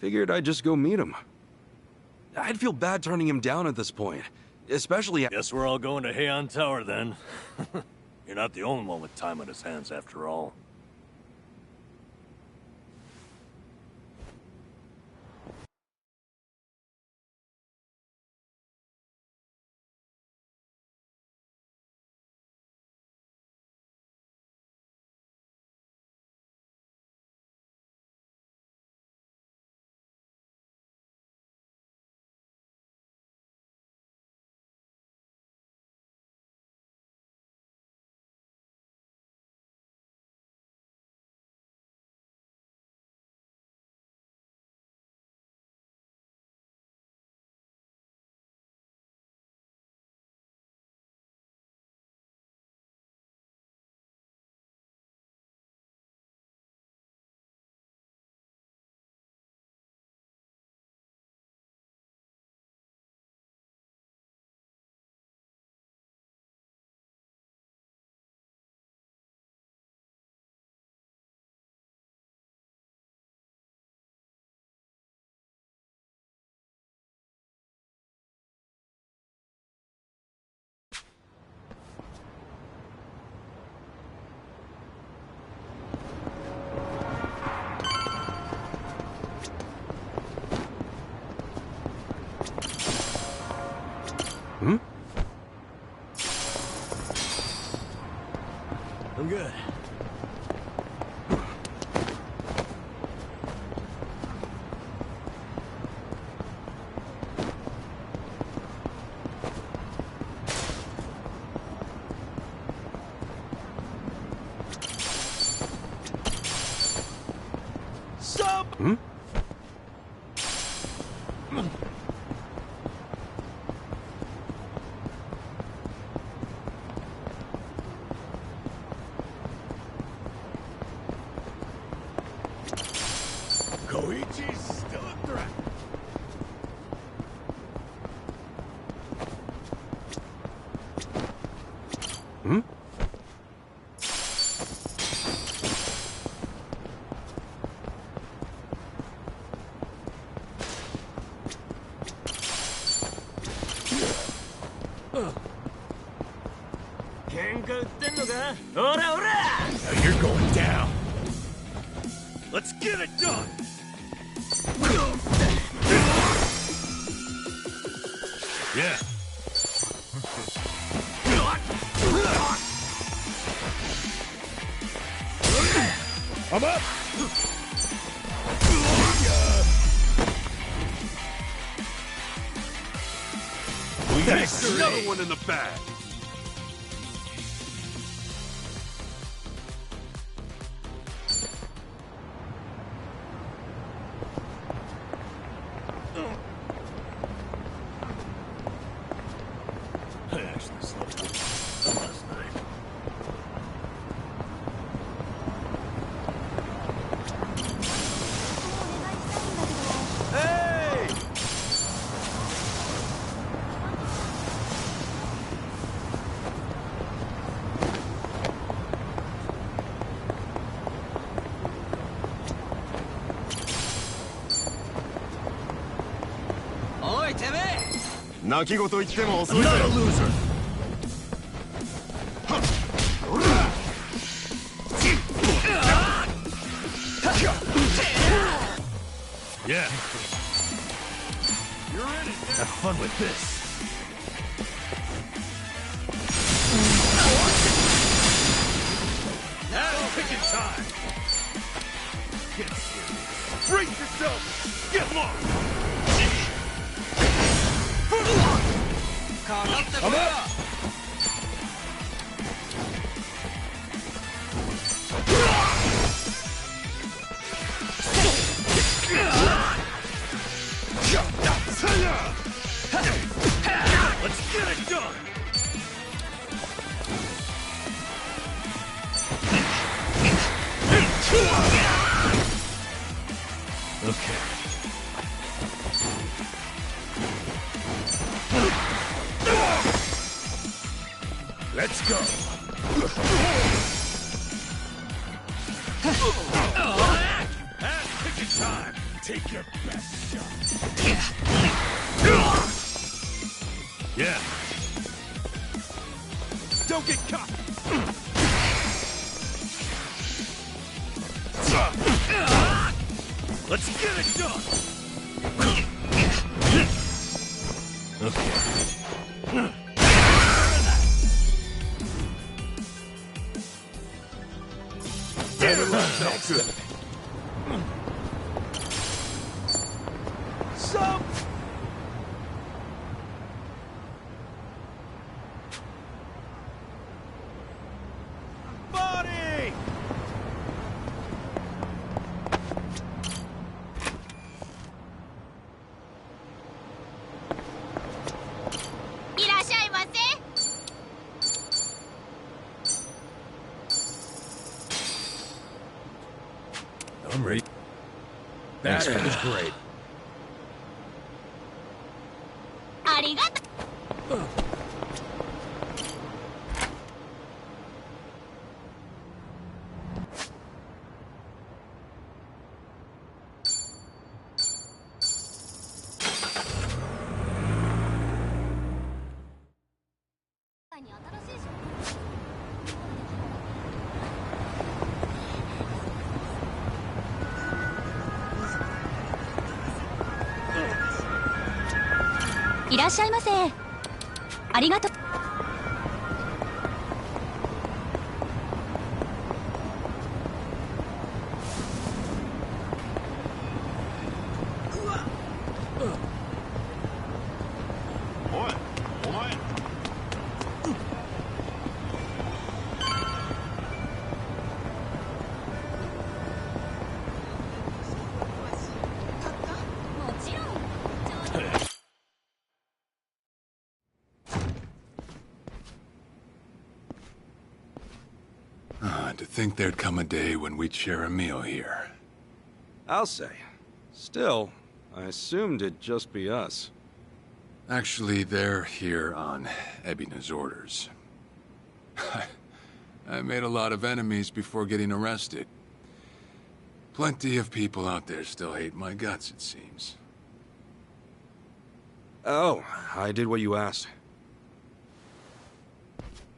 Figured I'd just go meet him. I'd feel bad turning him down at this point, especially... Guess we're all going to Heian Tower then. You're not the only one with time on his hands after all. Hmm? I'm good. Sub! Hmm? Koichi's still a threat. Hmm? Now you're going down. Let's get it done. Yeah. I'm up. Another one in the bag. I actually slept well last night. Hey! Oi, Tebe! 泣き言言っても遅いぜ Not a loser. Yeah. You're in it. Have fun with this. Now picking time. Get serious. Brace yourself. Get lost. I'm up. Let's get it done. Okay. Let's go. Ass picking time. Take your best shot. Yeah. Don't get caught! Let's get it done! Okay. That's good. Some... Body! いらっしゃいませ。 I'm ready. That was great. ありがとう。いらっしゃいませ。ありがとう。おいお前もちろん。 To think there'd come a day when we'd share a meal here. I'll say. Still, I assumed it'd just be us. Actually, they're here on Ebina's orders. I made a lot of enemies before getting arrested. Plenty of people out there still hate my guts, it seems. Oh, I did what you asked.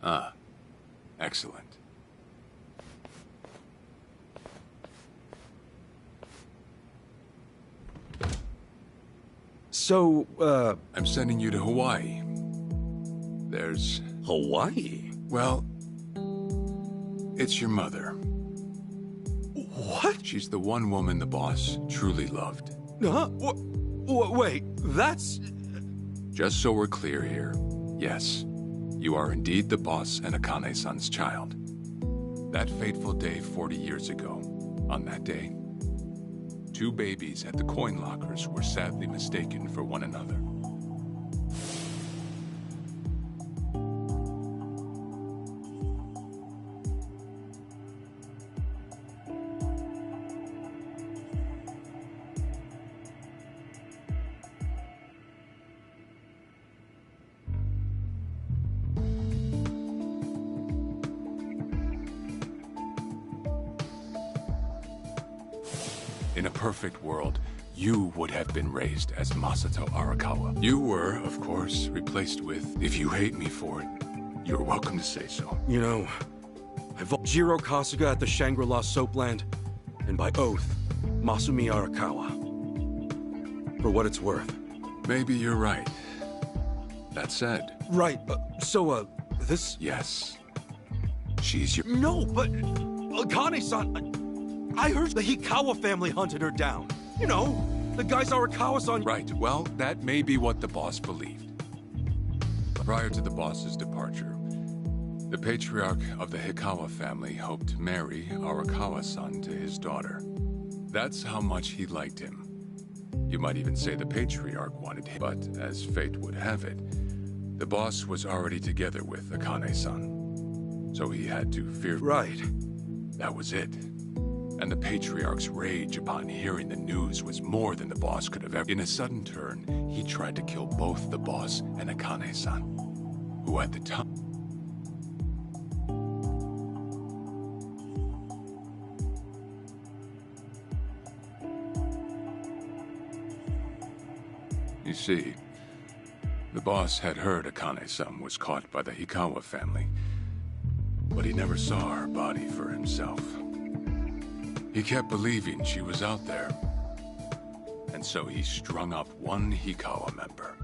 Ah, excellent. So, I'm sending you to Hawaii. There's... Hawaii? well, it's your mother. What? She's the one woman the boss truly loved. Huh? Wait, that's... Just so we're clear here, yes, you are indeed the boss and Akane-san's child. That fateful day 40 years ago, on that day, 2 babies at the coin lockers were sadly mistaken for one another. In a perfect world, you would have been raised as Masato Arakawa. You were, of course, replaced with, if you hate me for it, you're welcome to say so. You know, I've Jiro Kasuga at the Shangri-La Soapland, and by oath, Masumi Arakawa. For what it's worth. Maybe you're right. That said... Right, this... Yes. She's your... No, but... Akane-san... I heard the Hikawa family hunted her down. You know, the guys Arakawa-san... Right, well, that may be what the boss believed. Prior to the boss's departure, the patriarch of the Hikawa family hoped to marry Arakawa-san to his daughter. That's how much he liked him. You might even say the patriarch wanted him, but as fate would have it, the boss was already together with Akane-san. So he had to fear... Right. That was it. And the patriarch's rage upon hearing the news was more than the boss could have ever... In a sudden turn, he tried to kill both the boss and Akane-san, who at the time... see. The boss had heard Akane-san was caught by the Hikawa family, but he never saw her body for himself. He kept believing she was out there, and so he strung up one Hikawa member.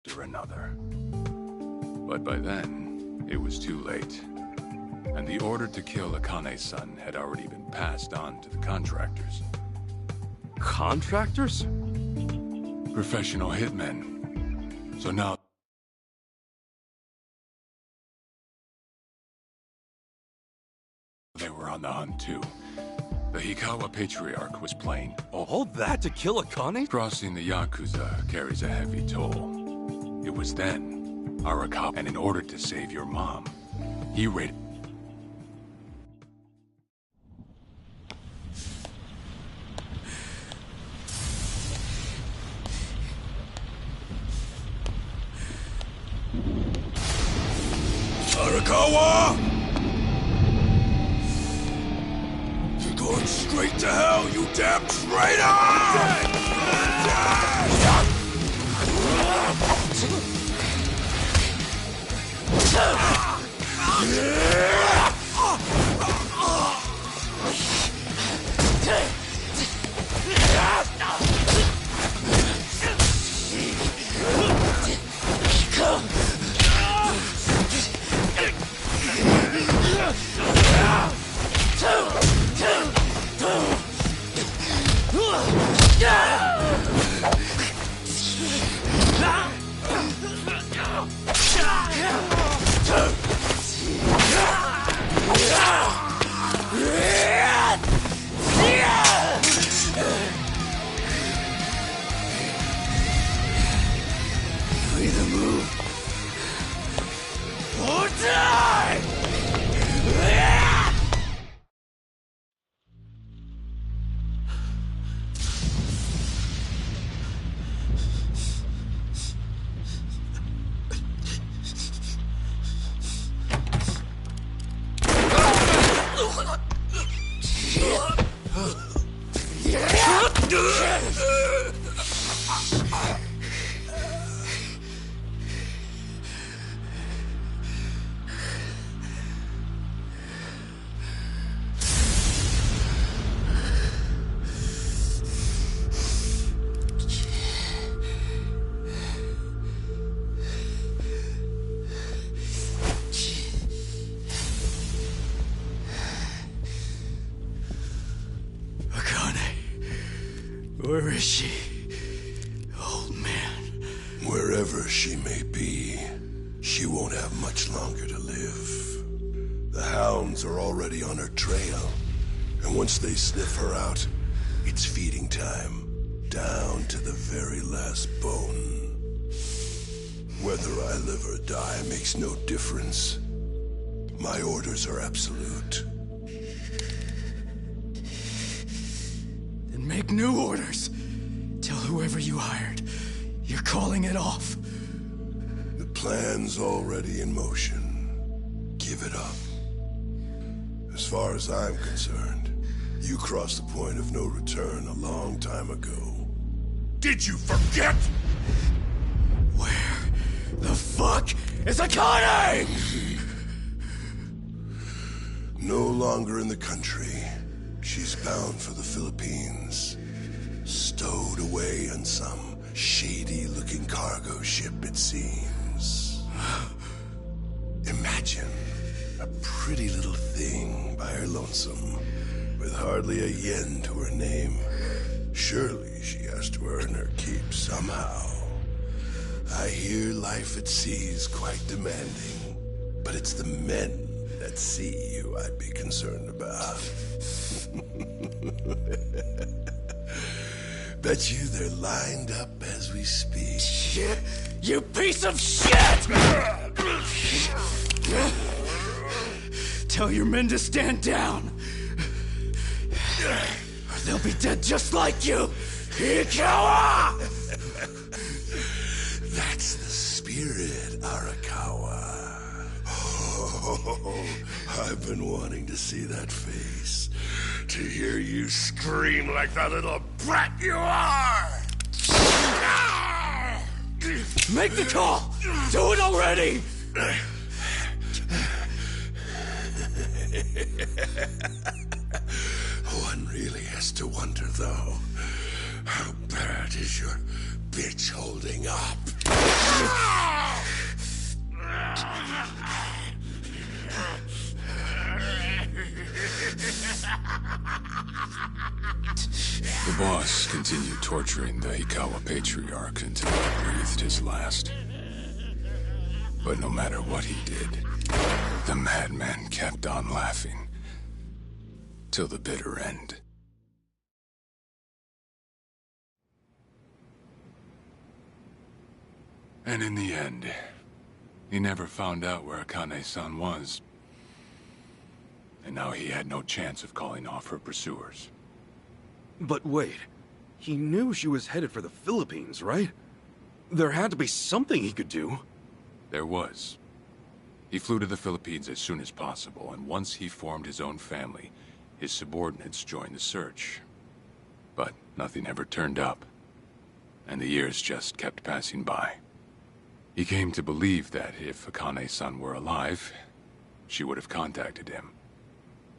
After another. But by then, it was too late. And the order to kill Akane-san had already been passed on to the contractors. Contractors? Professional hitmen. So now they were on the hunt too. The Hikawa Patriarch was playing All that to kill Akane? Crossing the Yakuza carries a heavy toll. It was then, Arakawa, and in order to save your mom, he raided. Arakawa! You're going straight to hell, you damn traitor! Either move or die! Where is she? Old man. Wherever she may be, she She won't have much longer to live. The hounds are already on her trail, and once they sniff her out, it's feeding time, down to the very last bone. Whether I live or die makes no difference. My orders are absolute. Then make new orders. Tell whoever you hired, you're calling it off. The plan's already in motion. Give it up. As far as I'm concerned, you crossed the point of no return a long time ago. Did you forget? Where the fuck is Akane? No longer in the country. She's bound for the Philippines. Stowed away on some shady-looking cargo ship, it seems. Imagine a pretty little thing by her lonesome, with hardly a yen to her name. Surely she has to earn her keep somehow. I hear life at sea is quite demanding, but it's the men at sea who I'd be concerned about. Bet you they're lined up as we speak. Shit! You piece of shit! Tell your men to stand down. Or they'll be dead just like you, Ikawa! That's the spirit, Arakawa. Oh, I've been wanting to see that face. To hear you scream like the little brat you are! Make the call! Do it already! One really has to wonder, though, how bad is your bitch holding up? The boss continued torturing the Hikawa patriarch until he breathed his last. But no matter what he did, the madman kept on laughing. Till the bitter end. And in the end, he never found out where Akane-san was. And now he had no chance of calling off her pursuers. But wait, he knew she was headed for the Philippines, right? There had to be something he could do. There was. He flew to the Philippines as soon as possible, and once he formed his own family, his subordinates joined the search. But nothing ever turned up, and the years just kept passing by. He came to believe that if Akane-san were alive, she would have contacted him.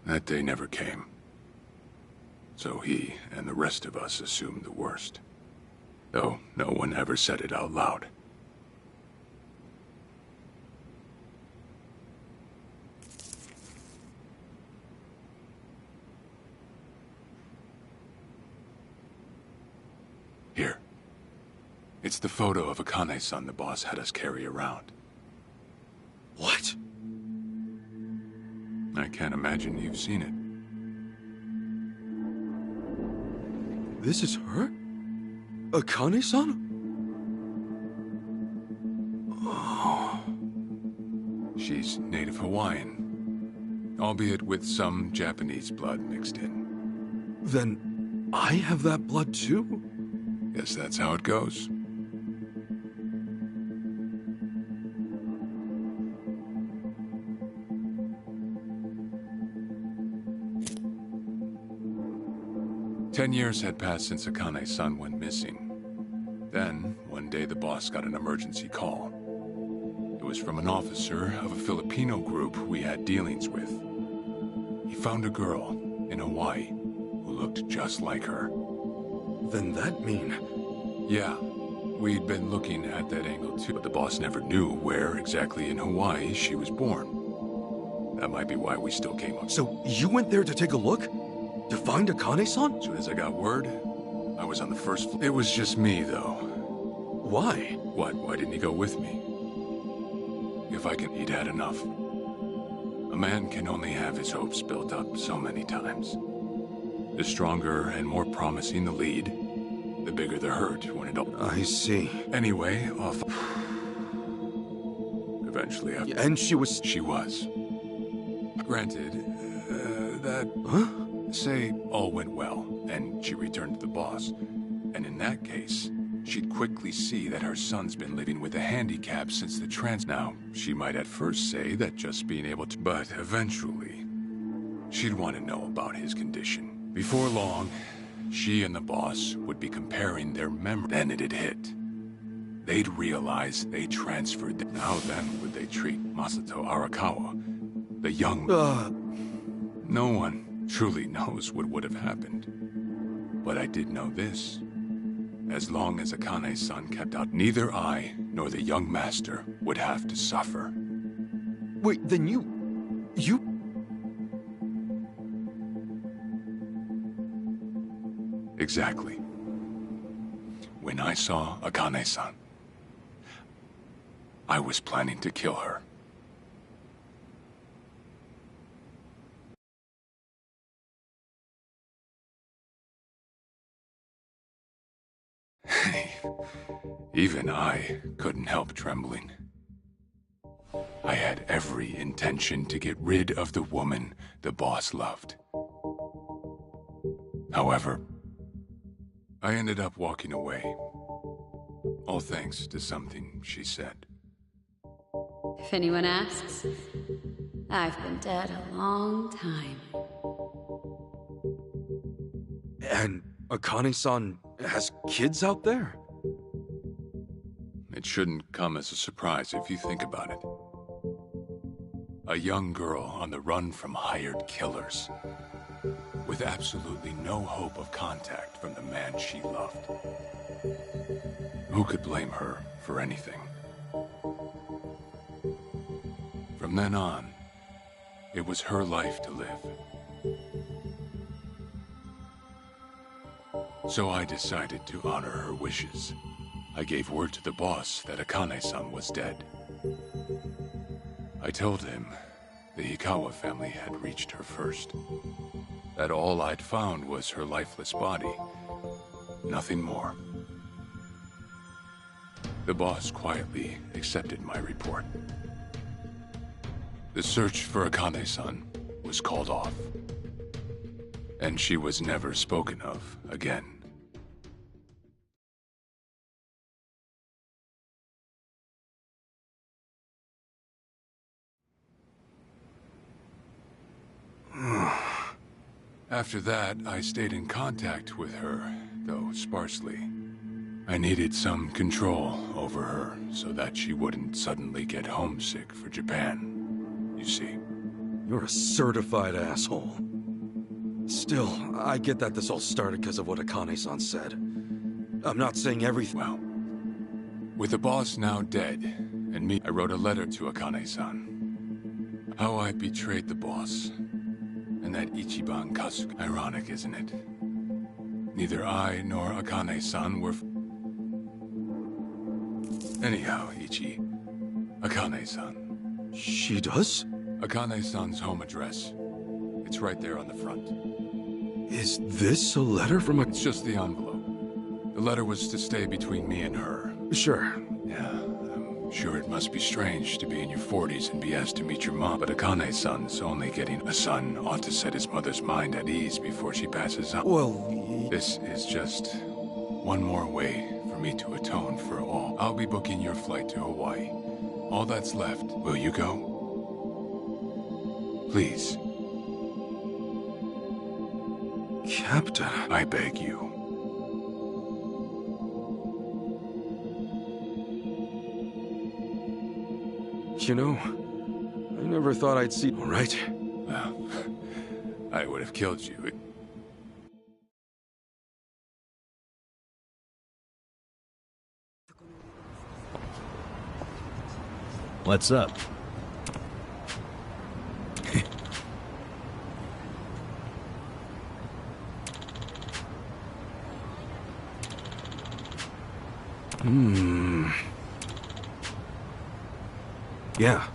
That day never came. So he and the rest of us assumed the worst. Though no one ever said it out loud. Here. It's the photo of Akane-san the boss had us carry around. What? I can't imagine you've seen it. This is her? Akane-san? Oh. She's native Hawaiian, albeit with some Japanese blood mixed in. Then I have that blood too? Guess that's how it goes. Ten years had passed since Akane-san went missing. Then, one day the boss got an emergency call. It was from an officer of a Filipino group we had dealings with. He found a girl in Hawaii who looked just like her. Then that mean... Yeah, we'd been looking at that angle too, but the boss never knew where exactly in Hawaii she was born. That might be why we still came up. So you went there to take a look? To find Akane-san? As soon as I got word, I was on the first floor. It was just me, though. Why? What? Why didn't he go with me? if I can. He'd had enough. A man can only have his hopes built up so many times. The stronger and more promising the lead, the bigger the hurt when it all... I see. Anyway, off... Eventually, after... And she was... She was. Granted, that... Huh? Say all went well, and she returned to the boss. And in that case, she'd quickly see that her son's been living with a handicap since the trans... Now, she might at first say that just being able to... But eventually, she'd want to know about his condition. Before long, she and the boss would be comparing their memories. Then it'd hit. They'd realize they transferred... How then would they treat Masato Arakawa, the young... No one truly knows what would have happened. But I did know this. As long as Akane-san kept out, neither I nor the young master would have to suffer. Wait, then you... Exactly. When I saw Akane-san, I was planning to kill her. Even I couldn't help trembling. I had every intention to get rid of the woman the boss loved. However, I ended up walking away, all thanks to something she said. If anyone asks, I've been dead a long time. And Akane-san has kids out there? It shouldn't come as a surprise if you think about it. A young girl on the run from hired killers, with absolutely no hope of contact from the man she loved. Who could blame her for anything? From then on, it was her life to live. So I decided to honor her wishes. I gave word to the boss that Akane-san was dead. I told him the Hikawa family had reached her first. That all I'd found was her lifeless body. Nothing more. The boss quietly accepted my report. The search for Akane-san was called off. And she was never spoken of again. After that, I stayed in contact with her, though sparsely. I needed some control over her so that she wouldn't suddenly get homesick for Japan, you see. You're a certified asshole. Still, I get that this all started because of what Akane-san said. I'm not saying everything. Well, with the boss now dead, and me, I wrote a letter to Akane-san. How I betrayed the boss. And that Ichiban Kasuga. Ironic, isn't it? Neither I nor Akane-san were... Anyhow, Ichi, Akane-san. She does? Akane-san's home address. It's right there on the front. Is this a letter from a... It's just the envelope. The letter was to stay between me and her. Sure. Yeah, I'm sure it must be strange to be in your 40s and be asked to meet your mom, but Akane-san's only getting a son ought to set his mother's mind at ease before she passes on. Well... This is just one more way for me to atone for all. I'll be booking your flight to Hawaii. All that's left. Will you go? Please. Captain... I beg you. You know, I never thought I'd see... All right. Well, I would have killed you. What's up? Yeah.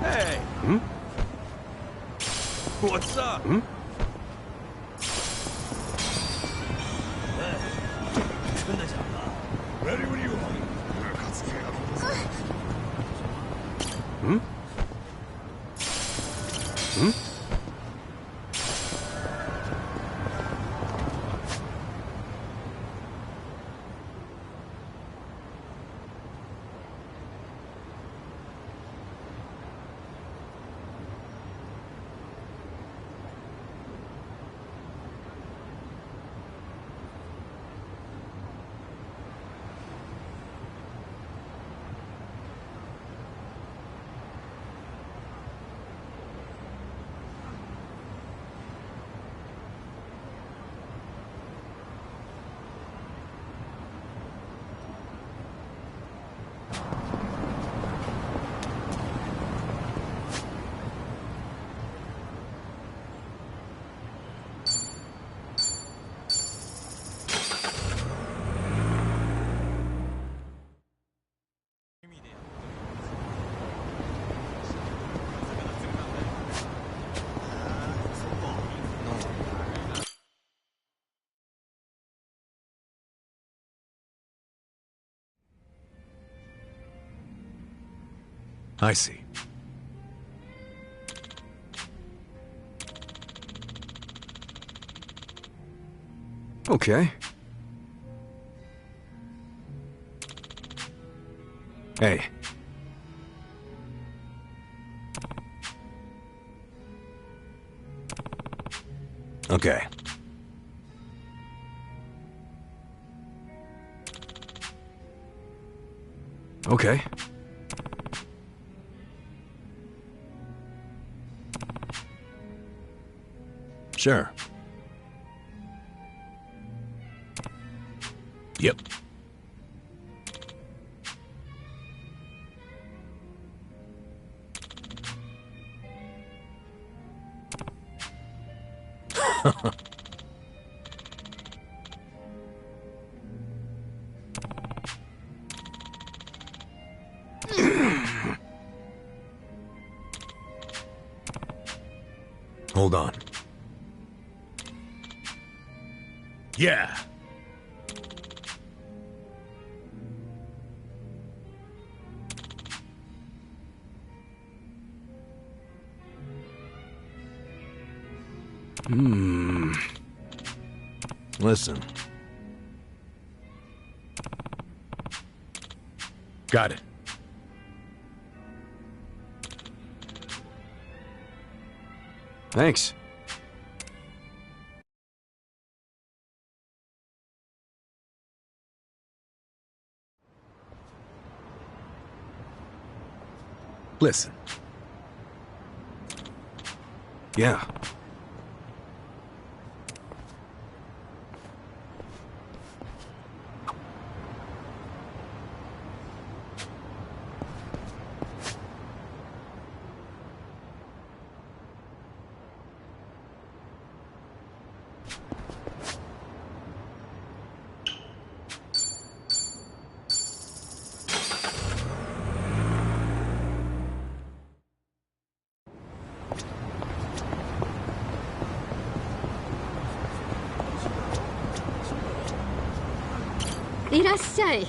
Hey! Hmm? What's up? Hmm? Ready when you are. Hmm? Hmm? I see. Okay. Hey. Okay. Okay. Sure. Yep. Hold on. Yeah. Listen. Got it. Thanks. Listen. Yeah.いらっしゃい。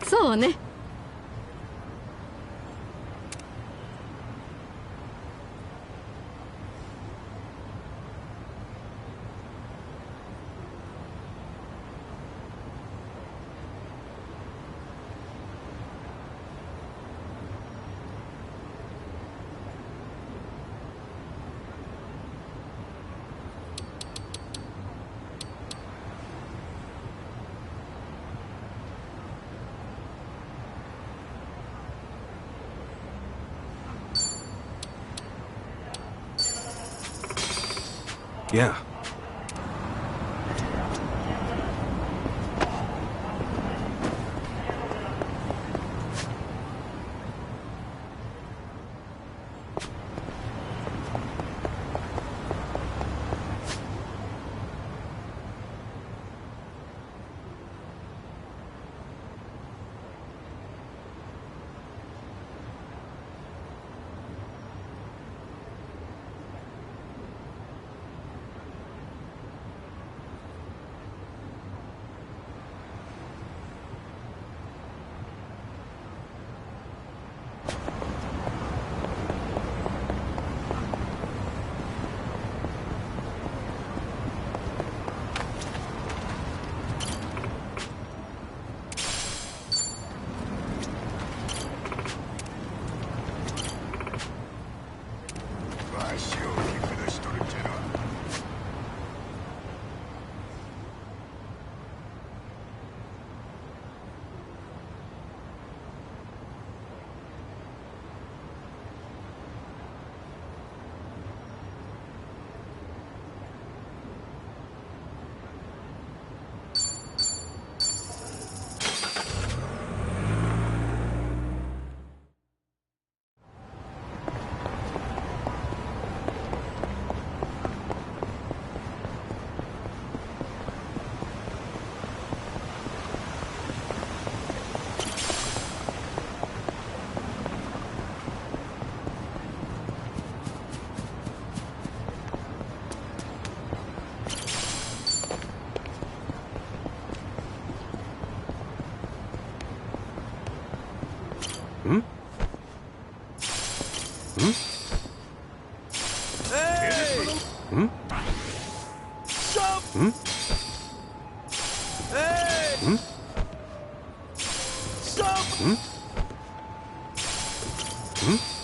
そうね。Yeah. Hmm? Hmm? Hey! Hmm? Stop! Hmm? Hey! Hmm? Stop! Hmm? Hmm?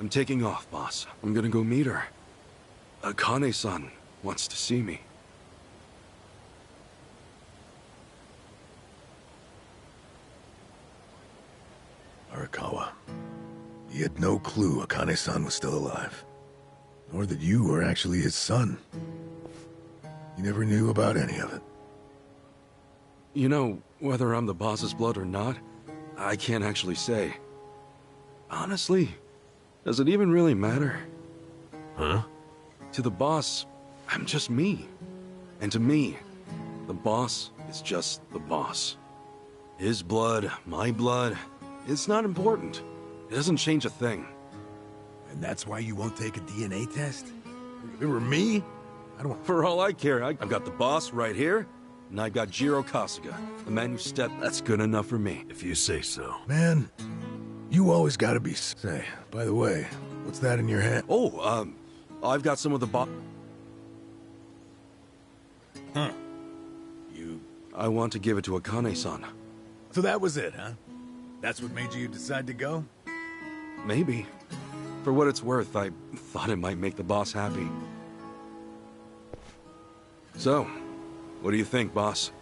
I'm taking off, boss. I'm gonna go meet her. Akane-san wants to see me. Arakawa. He had no clue Akane-san was still alive. Nor that you were actually his son. He never knew about any of it. You know, whether I'm the boss's blood or not, I can't actually say. Honestly, does it even really matter? Huh? To the boss, I'm just me. And to me, the boss is just the boss. His blood, my blood, it's not important. It doesn't change a thing. And that's why you won't take a DNA test? If it were me, I don't... For all I care, I've got the boss right here, and I've got Jiro Kasuga, the man who stepped. That's good enough for me. If you say so. Man, you always gotta be... Say, by the way, what's that in your hand? Oh, I've got some of the Huh. You... I want to give it to Akane-san. So that was it, huh? That's what made you decide to go? Maybe. For what it's worth, I thought it might make the boss happy. So, What do you think, boss?